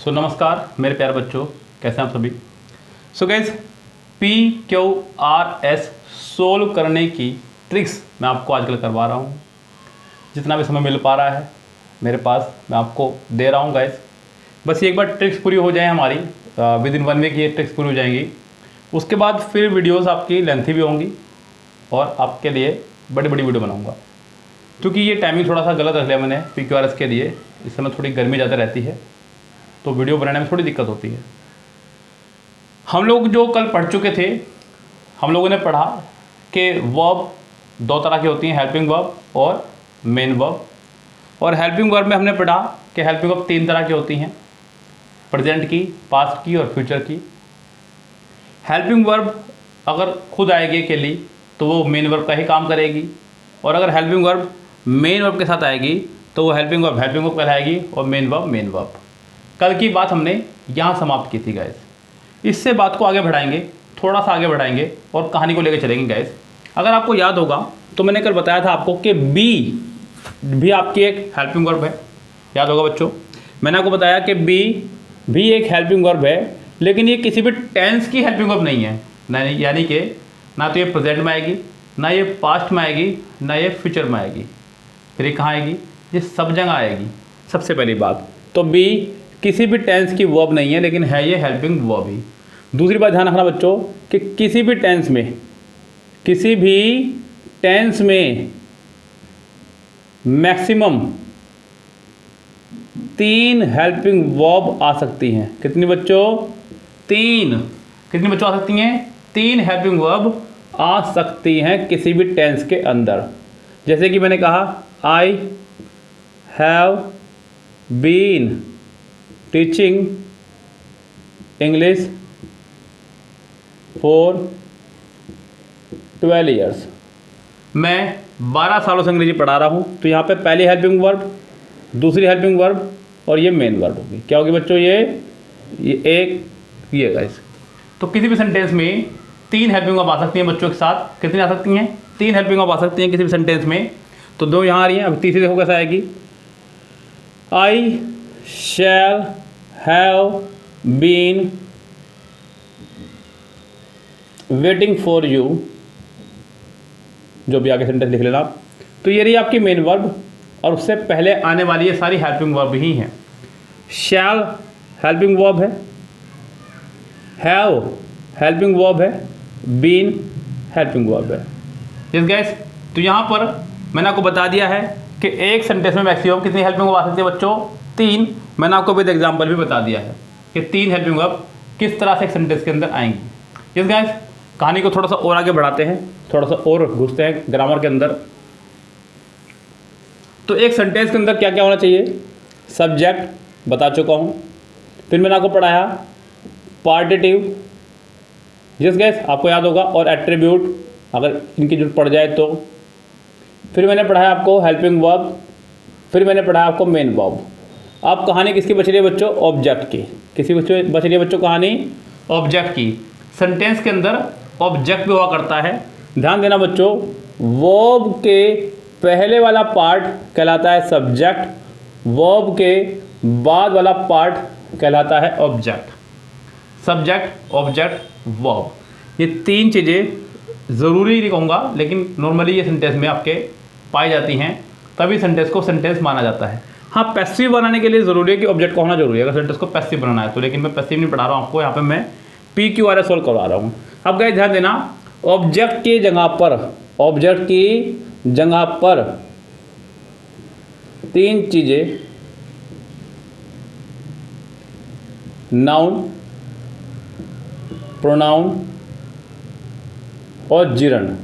नमस्कार मेरे प्यारे बच्चों, कैसे हैं आप सभी। गाइज, PQRS सोल्व करने की ट्रिक्स मैं आपको आजकल करवा रहा हूँ। जितना भी समय मिल पा रहा है मेरे पास मैं आपको दे रहा हूँ गाइज। बस एक बार ट्रिक्स पूरी हो जाए हमारी, विद इन 1 वीक ये ट्रिक्स पूरी हो जाएंगी। उसके बाद फिर वीडियोस आपकी लेंथी भी होंगी और आपके लिए बड़ी बड़ी वीडियो बनाऊँगा। क्योंकि ये टाइमिंग थोड़ा सा गलत रख लिया मैंने PQRS के लिए। इस समय थोड़ी गर्मी ज़्यादा रहती है तो वीडियो बनाने में थोड़ी दिक्कत होती है। हम लोग जो कल पढ़ चुके थे, हम लोगों ने पढ़ा कि वर्ब 2 तरह की होती हैं, हेल्पिंग वर्ब और मेन वर्ब। और हेल्पिंग वर्ब में हमने पढ़ा कि हेल्पिंग वर्ब 3 तरह की होती हैं, प्रेजेंट की, पास्ट की और फ्यूचर की। हेल्पिंग वर्ब अगर खुद आएगी अकेली तो वो मेन वर्ब का ही काम करेगी, और अगर हेल्पिंग वर्ब मेन वर्ब के साथ आएगी तो वो हेल्पिंग वर्ब कहलाएगी और मेन वर्ब। कल की बात हमने यहाँ समाप्त की थी गाइस। इससे बात को आगे बढ़ाएंगे, थोड़ा सा आगे बढ़ाएंगे और कहानी को लेकर चलेंगे गाइस। अगर आपको याद होगा तो मैंने कल बताया था आपको कि बी भी आपकी एक हेल्पिंग वर्ब है। याद होगा बच्चों, मैंने आपको बताया कि बी भी एक हेल्पिंग वर्ब है, लेकिन ये किसी भी टेंस की हेल्पिंग वर्ब नहीं है। यानी कि ना तो ये प्रेजेंट में आएगी, ना ये पास्ट में आएगी, ना ये फ्यूचर में आएगी। फिर ये कहाँ आएगी? ये सब जगह आएगी। सबसे पहली बात तो बी किसी भी टेंस की वर्ब नहीं है, लेकिन है ये हेल्पिंग वर्ब ही। दूसरी बात ध्यान रखना बच्चों कि किसी भी टेंस में मैक्सिमम 3 हेल्पिंग वर्ब आ सकती हैं। कितनी बच्चों? 3। कितनी बच्चों आ सकती हैं? 3 हेल्पिंग वर्ब आ सकती हैं किसी भी टेंस के अंदर। जैसे कि मैंने कहा, I have been teaching English for 12 years. मैं 12 सालों से अंग्रेजी पढ़ा रहा हूँ। तो यहाँ पे पहली हेल्पिंग वर्ब, दूसरी हेल्पिंग वर्ब और ये मेन वर्ब होगी। क्या होगी बच्चों? ये गाइस। तो किसी भी सेंटेंस में 3 हेल्पिंग वर्ब आ सकती हैं बच्चों के साथ। कितनी आ सकती हैं? 3 हेल्पिंग वर्ब आ सकती हैं किसी भी सेंटेंस में। तो 2 यहाँ आ रही हैं। अब तीसरी देखो कैसे आएगी। I shall have been waiting for you, जो भी आगे सेंटेंस लिख लेना आप। तो ये रही आपकी मेन वर्ब, और उससे पहले आने वाली ये सारी हेल्पिंग वर्ब ही हैं। शैल हेल्पिंग वर्ब है, हैव हेल्पिंग वर्ब है, बीन हेल्पिंग वर्ब है। यस गाइस, तो यहाँ पर मैंने आपको बता दिया है कि एक सेंटेंस में मैक्सिमम कितनी हेल्पिंग वर्ब आ सकती है बच्चों? 3। मैंने आपको विद एग्जाम्पल भी बता दिया है कि 3 हेल्पिंग वर्ब किस तरह से एक सेंटेंस के अंदर आएंगी। यस गाइस, कहानी को थोड़ा सा और आगे बढ़ाते हैं, थोड़ा सा और घुसते हैं ग्रामर के अंदर। तो एक सेंटेंस के अंदर क्या क्या होना चाहिए? सब्जेक्ट बता चुका हूँ। फिर मैंने आपको पढ़ाया पार्टिटिव, यस गाइस आपको याद होगा, और एट्रीब्यूट अगर इनकी जरूरत पड़ जाए तो। फिर मैंने पढ़ाया आपको हेल्पिंग वर्ब, फिर मैंने पढ़ाया आपको मेन वर्ब। अब कहानी किसकी बच रही है बच्चों? ऑब्जेक्ट की। किसी बच रही है बच्चों कहानी? ऑब्जेक्ट की। सेंटेंस के अंदर ऑब्जेक्ट भी हुआ करता है। ध्यान देना बच्चों, वर्ब के पहले वाला पार्ट कहलाता है सब्जेक्ट, वर्ब के बाद वाला पार्ट कहलाता है ऑब्जेक्ट। सब्जेक्ट, ऑब्जेक्ट, वर्ब, ये 3 चीज़ें ज़रूरी नहीं कहूँगा, लेकिन नॉर्मली ये सेंटेंस में आपके पाई जाती हैं, तभी सेंटेंस को सेंटेंस माना जाता है। हाँ, पैसिव बनाने के लिए ज़रूरी है कि ऑब्जेक्ट का होना जरूरी है अगर सेंटेंस को पैसिव बनाना है तो। लेकिन मैं पैसिव नहीं पढ़ा रहा हूँ आपको, यहाँ पे मैं PQRS सोल्व करवा रहा हूँ। अब गाइस ध्यान देना, ऑब्जेक्ट की जगह पर 3 चीज़ें, नाउन, प्रोनाउन और जिरन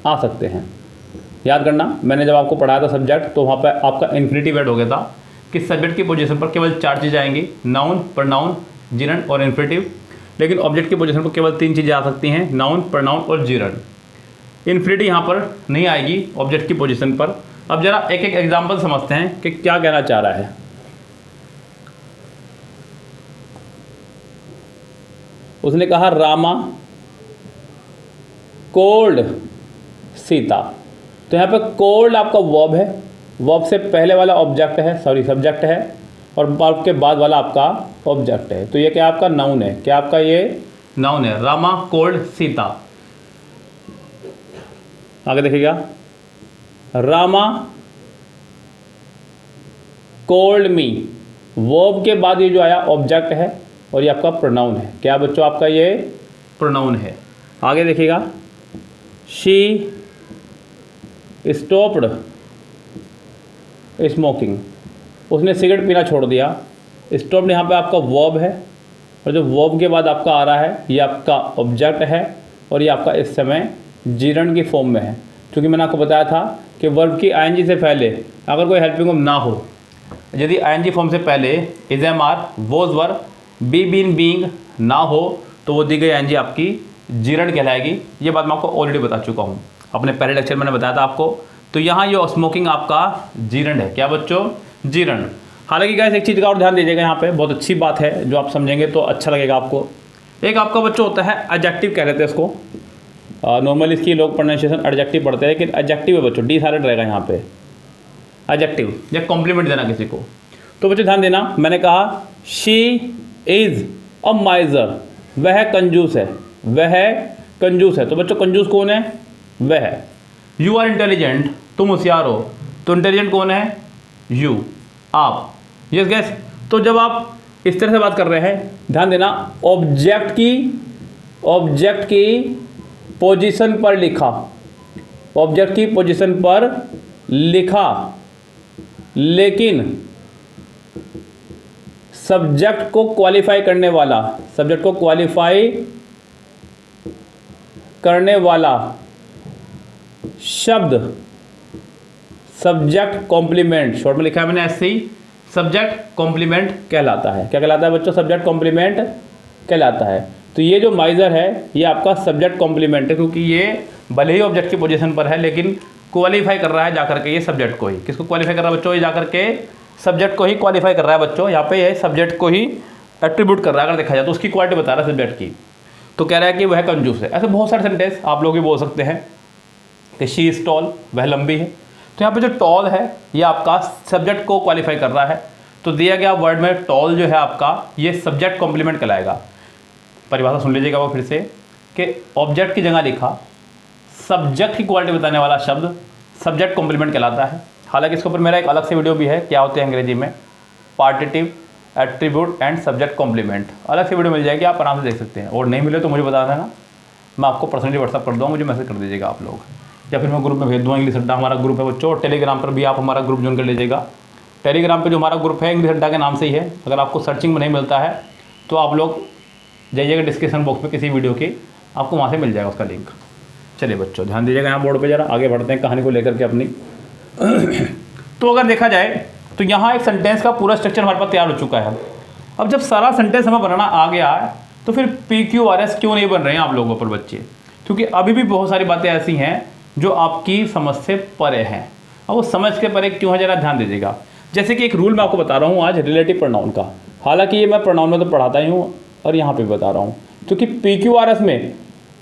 आ सकते हैं। याद करना, मैंने जब आपको पढ़ाया था सब्जेक्ट तो वहाँ पर आपका इन्फिनिटिव ऐड हो गया था कि सब्जेक्ट की पोजीशन पर केवल 4 चीज़ें आएंगी, नाउन, प्रोनाउन, जिरन और इन्फिनिटिव। लेकिन ऑब्जेक्ट की पोजीशन पर केवल 3 चीज़ें आ सकती हैं, नाउन, प्रोनाउन और जिरन। इन्फिनिटी यहाँ पर नहीं आएगी ऑब्जेक्ट की पोजीशन पर। अब जरा एक एक एग्जाम्पल समझते हैं कि क्या कहना चाह रहा है। उसने कहा रामा कोल्ड सीता। तो यहाँ पे कोल्ड आपका वर्ब है, वर्ब से पहले वाला ऑब्जेक्ट है, सॉरी सब्जेक्ट है, और वर्ब के बाद वाला आपका ऑब्जेक्ट है। तो ये क्या आपका नाउन है, क्या आपका ये नाउन है। रामा कोल्ड सीता, आगे देखिएगा, रामा कोल्ड मी, वर्ब के बाद ये जो आया ऑब्जेक्ट है और ये आपका प्रोनाउन है। क्या बच्चों आपका ये प्रोनाउन है। आगे देखिएगा, शी स्टॉप्ड स्मोकिंग, उसने सिगरेट पीना छोड़ दिया। स्टॉप्ड यहाँ पे आपका वर्ब है और जो वर्ब के बाद आपका आ रहा है ये आपका ऑब्जेक्ट है और ये आपका इस समय जीरण की फॉर्म में है। क्योंकि मैंने आपको बताया था कि वर्ब की आईएनजी से पहले अगर कोई हेल्पिंग वर्ब ना हो, यदि आईएनजी फॉर्म से पहले is am are was verb be been being ना हो तो वो दी गई आईएनजी आपकी जीरण कहलाएगी। ये बात मैं आपको ऑलरेडी बता चुका हूँ, अपने पहले लेक्चर में मैंने बताया था आपको। तो यहाँ ये स्मोकिंग आपका जीरण है। क्या बच्चों, जीरण। हालांकि गाइस एक चीज़ का और ध्यान दीजिएगा, यहाँ पे बहुत अच्छी बात है जो आप समझेंगे तो अच्छा लगेगा आपको। एक आपका बच्चों होता है एडजेक्टिव, कह लेते हैं इसको, नॉर्मली इसकी लोग प्रोनाउंसिएशन एडजेक्टिव पढ़ते हैं, लेकिन एडजेक्टिव है बच्चों, डी साइलेंट रहेगा यहाँ पे। एडजेक्टिव या कॉम्प्लीमेंट देना किसी को। तो बच्चों ध्यान देना, मैंने कहा शी इज़ अ माइजर, वह कंजूस है, वह कंजूस है। तो बच्चों कंजूस कौन है, वह है। यू आर इंटेलिजेंट, तुम होशियार हो, तो इंटेलिजेंट कौन है, यू, आप। Yes gas. तो जब आप इस तरह से बात कर रहे हैं, ध्यान देना, ऑब्जेक्ट की पोजीशन पर लिखा, ऑब्जेक्ट की पोजीशन पर लिखा, लेकिन सब्जेक्ट को क्वालिफाई करने वाला, सब्जेक्ट को क्वालिफाई करने वाला शब्द सब्जेक्ट कॉम्प्लीमेंट, शॉर्ट में लिखा है मैंने ऐसे ही, सब्जेक्ट कॉम्प्लीमेंट कहलाता है। क्या कहलाता है बच्चों, सब्जेक्ट कॉम्प्लीमेंट कहलाता है। तो ये जो माइजर है ये आपका सब्जेक्ट कॉम्प्लीमेंट है, क्योंकि ये भले ही ऑब्जेक्ट की पोजीशन पर है लेकिन क्वालिफाई कर रहा है जाकर के ये सब्जेक्ट को ही। किसको क्वालिफाई कर रहा है बच्चों, ये जाकर के सब्जेक्ट को ही क्वालिफाई कर रहा है बच्चों। यहाँ पे ये सब्जेक्ट को ही एट्रीब्यूट कर रहा है, अगर देखा जाए तो उसकी क्वालिटी बता रहा है सब्जेक्ट की। तो कह रहा है कि वह कंजूस है। ऐसे बहुत सारे सेंटेंस आप लोग भी बोल सकते हैं कि शी इज़ टॉल, वह लंबी है। तो यहाँ पे जो टॉल है ये आपका सब्जेक्ट को क्वालिफाई कर रहा है। तो दिया गया वर्ड में टॉल जो है आपका ये सब्जेक्ट कॉम्प्लीमेंट कहलाएगा। परिभाषा सुन लीजिएगा वो फिर से, कि ऑब्जेक्ट की जगह लिखा सब्जेक्ट की क्वालिटी बताने वाला शब्द सब्जेक्ट कॉम्प्लीमेंट कहलाता है। हालांकि इसके ऊपर मेरा एक अलग से वीडियो भी है, क्या होते हैं अंग्रेजी में पार्टिटिव, एट्रीब्यूट एंड सब्जेक्ट कॉम्प्लीमेंट, अलग से वीडियो मिल जाएगी, आप आराम से देख सकते हैं। और नहीं मिले तो मुझे बता देना, मैं आपको पर्सनली व्हाट्सअप कर दूँगा, मुझे मैसेज कर दीजिएगा आप लोग, या फिर मैं ग्रुप में भेज दूँगा। इंग्लिश अड्डा हमारा ग्रुप है बच्चों, टेलीग्राम पर भी आप हमारा ग्रुप ज्वाइन कर लीजिएगा। टेलीग्राम पे जो हमारा ग्रुप है इंग्लिश अड्डा के नाम से ही है। अगर आपको सर्चिंग में नहीं मिलता है तो आप लोग जाइएगा डिस्क्रिप्शन बॉक्स में किसी वीडियो की, आपको वहाँ से मिल जाएगा उसका लिंक। चलिए बच्चों ध्यान दीजिएगा यहाँ बोर्ड पे, ज़रा आगे बढ़ते हैं कहानी को लेकर के अपनी। तो अगर देखा जाए तो यहाँ एक सेंटेंस का पूरा स्ट्रक्चर हमारे पास तैयार हो चुका है। अब जब सारा सेंटेंस हमें बनाना आ गया है तो फिर PQRS क्यों नहीं बन रहे हैं आप लोगों पर बच्चे, क्योंकि अभी भी बहुत सारी बातें ऐसी हैं जो आपकी समझ से परे हैं। अब वो समझ के परे क्यों है ज़रा ध्यान दीजिएगा। जैसे कि एक रूल मैं आपको बता रहा हूँ आज रिलेटिव प्रोनाउन का, हालांकि ये मैं प्रोनाउन में तो पढ़ाता ही हूँ और यहाँ पे बता रहा हूँ, क्योंकि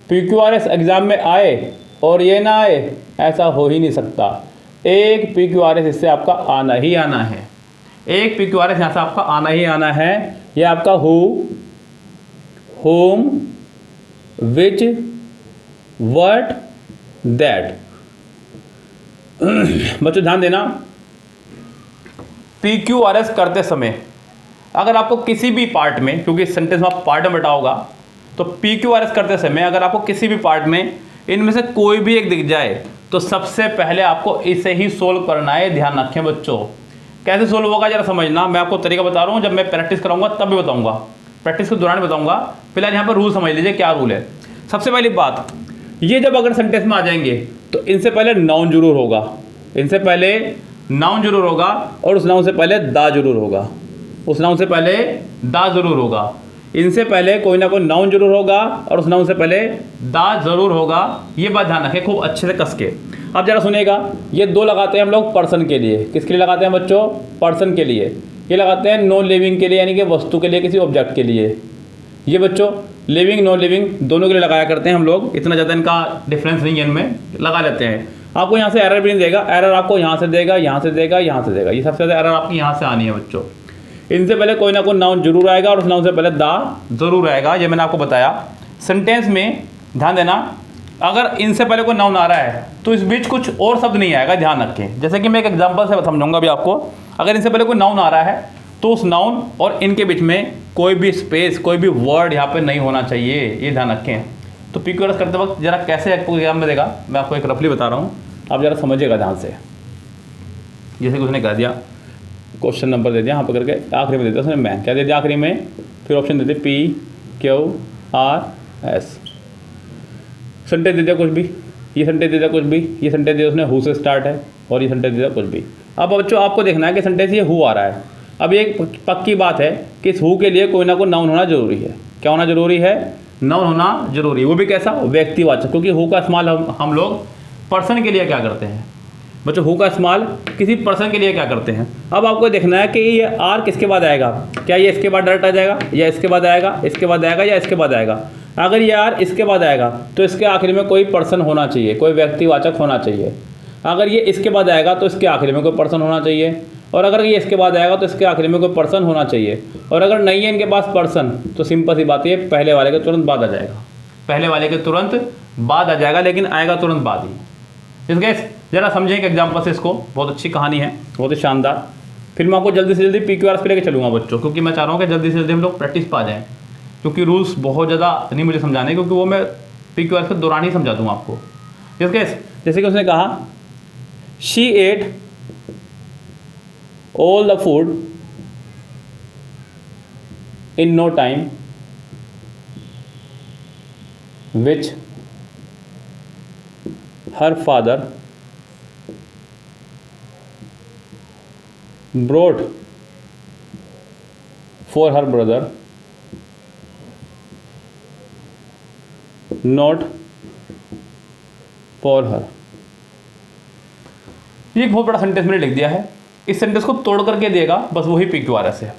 PQRS एग्ज़ाम में आए और ये ना आए ऐसा हो ही नहीं सकता। एक PQRS इससे आपका आना ही आना है, एक PQRS यहाँ से आपका आना ही आना है। ये आपका who, home, which, what, that. बच्चों ध्यान देना, PQRS करते समय अगर आपको किसी भी पार्ट में, क्योंकि सेंटेंस में आप पार्ट में बैठा होगा, तो PQRS करते समय अगर आपको किसी भी पार्ट में इनमें से कोई भी एक दिख जाए तो सबसे पहले आपको इसे ही सोल्व करना है। ध्यान रखें बच्चों, कैसे सोल्व होगा जरा समझना। मैं आपको तरीका बता रहा हूँ, जब मैं प्रैक्टिस कराऊंगा तब भी बताऊंगा, प्रैक्टिस के दौरान बताऊंगा। फिलहाल यहाँ पर रूल समझ लीजिए क्या रूल है। सबसे पहली बात, ये जब अगर सेंटेंस में आ जाएंगे तो इनसे पहले नाउन जरूर होगा, इनसे पहले नाउन जरूर होगा, और उस नाउन से पहले दा जरूर होगा, उस नाउन से पहले दा जरूर होगा। इनसे पहले कोई ना कोई नाउन जरूर होगा और उस नाउन से पहले दा जरूर होगा। ये बात ध्यान रखें खूब अच्छे से कस के। अब जरा सुनिएगा, ये दो लगाते हैं हम लोग पर्सन के लिए। किसके लिए लगाते हैं बच्चों, पर्सन के लिए। ये लगाते हैं नॉन लिविंग के लिए, यानी कि वस्तु के लिए, किसी ऑब्जेक्ट के लिए। ये बच्चों लिविंग नॉन लिविंग दोनों के लिए लगाया करते हैं हम लोग, इतना ज़्यादा इनका डिफरेंस नहीं है, इनमें लगा लेते हैं। आपको यहाँ से एरर भी नहीं देगा, एरर आपको यहाँ से देगा, यहाँ से देगा, यहाँ से देगा। ये सबसे ज़्यादा एरर आपकी यहाँ से आनी है बच्चों। इनसे पहले कोई ना कोई नाउन जरूर आएगा और उस नाउन से पहले दा जरूर आएगा, ये मैंने आपको बताया। सेंटेंस में ध्यान देना, अगर इनसे पहले कोई नाउन आ रहा है तो इस बीच कुछ और शब्द नहीं आएगा, ध्यान रखें। जैसे कि मैं एक एग्जांपल से समझाऊंगा अभी आपको। अगर इनसे पहले कोई नाउन आ रहा है तो उस नाउन और इनके बीच में कोई भी स्पेस, कोई भी वर्ड यहाँ पे नहीं होना चाहिए, ये ध्यान रखें। तो PQRS करते वक्त जरा कैसे आपको एग्जाम में देगा, मैं आपको एक रफली बता रहा हूँ, आप जरा समझिएगा ध्यान से। जैसे कि उसने कह दिया, क्वेश्चन नंबर दे दिया यहाँ पर करके, आखिरी में दे दिया उसने मैं, क्या दे दिया आखिरी में, फिर ऑप्शन दे दिए PQRS। सेंटेंस दे दिया कुछ भी, ये सेंटेंस दे दिया कुछ भी, ये सेंटेंस दे दिया उसने हु से स्टार्ट है, और ये सेंटेंस दे दिया कुछ भी। अब बच्चों आपको देखना है कि सेंटेंस ये हु आ रहा है। अब एक पक्की बात है कि इस हु के लिए कोई ना कोई नाउन होना जरूरी है। क्या होना जरूरी है? नाउन होना जरूरी है, वो भी कैसा? व्यक्तिवाचक। क्योंकि हु का इस्तेमाल हम लोग पर्सन के लिए क्या करते हैं बच्चों, हु का इस्तेमाल किसी पर्सन के लिए क्या करते हैं। अब आपको देखना है कि ये आर किसके बाद आएगा, क्या ये इसके बाद डायरेक्ट आ जाएगा, या इसके बाद आएगा, इसके बाद आएगा, या इसके बाद आएगा। अगर ये आर इसके बाद आएगा तो इसके आखिर में कोई पर्सन होना चाहिए, कोई व्यक्तिवाचक होना चाहिए। अगर ये इसके बाद आएगा तो इसके आखिर में कोई पर्सन होना चाहिए, और अगर ये इसके बाद आएगा तो इसके आखिर में कोई पर्सन होना चाहिए। और अगर नहीं है इनके पास पर्सन तो सिंपल सी बात है, पहले वाले के तुरंत बाद आ जाएगा, पहले वाले के तुरंत बाद आ जाएगा, लेकिन आएगा तुरंत बाद ही। इसके जरा समझें एक एग्जाम्पल से इसको, बहुत अच्छी कहानी है, बहुत ही शानदार। फिर मैं आपको जल्दी से जल्दी PQRS पे लेके चलूँगा बच्चों, क्योंकि मैं चाह रहा हूँ कि जल्दी से जल्दी हम लोग प्रैक्टिस पा जाएँ। क्योंकि रूल्स बहुत ज़्यादा नहीं मुझे समझाने, क्योंकि वो मैं PQRS के दौरान ही समझा दूँगा आपको। जैसे कि उसने कहा she ate all the food in no time which her father brought for her brother, not for her। ये एक बहुत बड़ा सेंटेंस मैंने लिख दिया है। इस सेंटेंस को तोड़ करके देगा, बस वही PQRS है।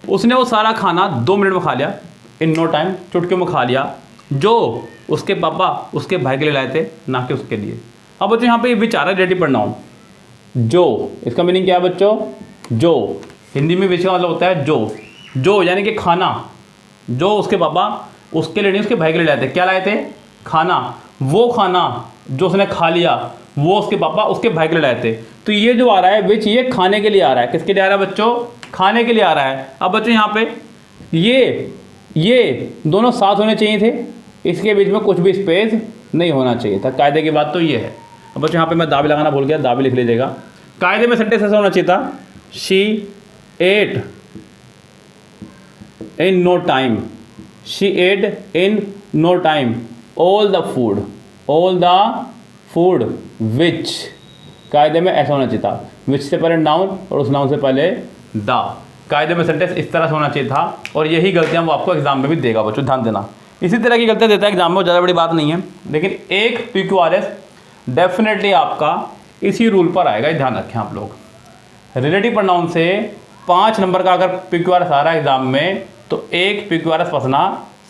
उसने वो सारा खाना 2 मिनट में खा लिया, इन नो टाइम, चुटकियों में खा लिया, जो उसके पापा उसके भाई के लिए लाए थे, ना कि उसके लिए। अब बच्चों यहाँ पे ये विच आ रहा है, रेडी पढ़ना हूँ। जो, इसका मीनिंग क्या है बच्चों? जो, हिंदी में विच का मतलब होता है जो यानी कि खाना, जो उसके पापा उसके लिए नहीं उसके भाई के लिए लाए थे। क्या लाए थे? खाना। वो खाना जो उसने खा लिया वो उसके पापा उसके भाई के लिए लाए थे। तो ये जो आ रहा है विच, ये खाने के लिए आ रहा है। किसके लिए आ रहा है बच्चों? खाने के लिए आ रहा है। अब बच्चों यहाँ पे ये दोनों साथ होने चाहिए थे, इसके बीच में कुछ भी स्पेस नहीं होना चाहिए था। कायदे की बात तो ये है। अब बच्चों यहाँ पे मैं दा भी लगाना भूल गया, दा भी लिख लीजिएगा। कायदे में सेंटेंस ऐसा होना चाहिए था, she ate in no time, she ate in no time all the food which. कायदे में ऐसा होना चाहिए था, विच से पहले नाउन और उस नाउन से पहले दा। कायदे में सेंटेंस इस तरह से होना चाहिए था, और यही गलतियां वो आपको एग्जाम में भी देगा बच्चों, ध्यान देना। इसी तरह की गलतियां देता है एग्जाम में, ज़्यादा बड़ी बात नहीं है। लेकिन एक PQRS डेफिनेटली आपका इसी रूल पर आएगा, ध्यान रखें आप लोग। रिलेटिव प्रोनाउन से 5 नंबर का अगर PQRS आ रहा है एग्जाम में, तो एक PQRS फंसना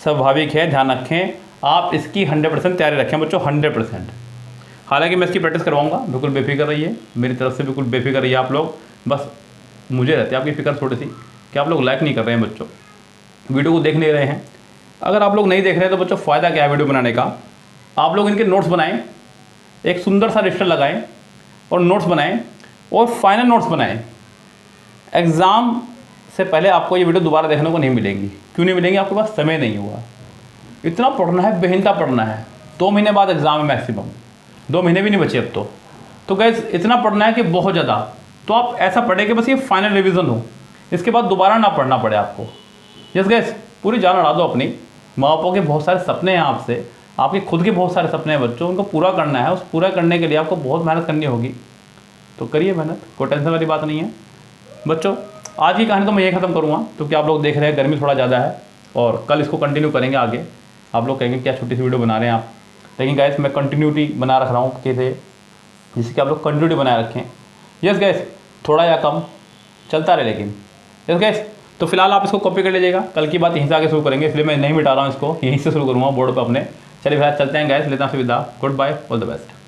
स्वाभाविक है, ध्यान रखें। आप इसकी 100% तैयारी रखें बच्चों, 100%। हालांकि मैं इसकी प्रैक्टिस करवाऊंगा, बिल्कुल बेफिक्र रहिए, मेरी तरफ से बिल्कुल बेफिक्र रहिए आप लोग। बस मुझे रहती है आपकी फिक्र थोड़ी सी कि आप लोग लाइक नहीं कर रहे हैं बच्चों, वीडियो को देख नहीं रहे हैं। अगर आप लोग नहीं देख रहे हैं तो बच्चों फ़ायदा क्या है वीडियो बनाने का? आप लोग इनके नोट्स बनाएं, एक सुंदर सा रजिस्टर लगाएं और नोट्स बनाएं, और फाइनल नोट्स बनाएं। एग्ज़ाम से पहले आपको ये वीडियो दोबारा देखने को नहीं मिलेंगी। क्यों नहीं मिलेंगी? आपके पास समय नहीं हुआ। इतना पढ़ना है, बेहिंता पढ़ना है। 2 महीने बाद एग्ज़ाम है मैक्सिमम, 2 महीने भी नहीं बचे अब तो गाइस इतना पढ़ना है कि बहुत ज़्यादा। तो आप ऐसा पढ़े कि बस ये फाइनल रिवीजन हो, इसके बाद दोबारा ना पढ़ना पड़े आपको। यस गाइस, पूरी जान उड़ा दो अपनी। माँ बापों के बहुत सारे सपने हैं आपसे, आपके खुद के बहुत सारे सपने हैं बच्चों, उनको पूरा करना है। उस पूरा करने के लिए आपको बहुत मेहनत करनी होगी, तो करिए मेहनत, कोई टेंशन वाली बात नहीं है बच्चों। आज की कहानी तो मैं ये ख़त्म करूँगा, क्योंकि आप लोग देख रहे हैं गर्मी थोड़ा ज़्यादा है, और कल इसको कंटिन्यू करेंगे आगे। आप लोग कहेंगे क्या छोटी सी वीडियो बना रहे हैं आप, लेकिन गाइस मैं कंटिन्यूटी बना रख रहा हूँ कैसे, जिससे कि आप लोग कंटिन्यूटी बनाए रखें। यस गाइस, थोड़ा या कम चलता रहे लेकिन। यस गाइस, तो फिलहाल आप इसको कॉपी कर लीजिएगा, कल की बात यहीं से आगे शुरू करेंगे, इसलिए मैं नहीं मिटा रहा हूँ इसको, यहीं से शुरू करूँगा बोर्ड पर अपने। चलिए फिलहाल चलते हैं गाइस, लेता हूँ विदा, goodbye, all the best.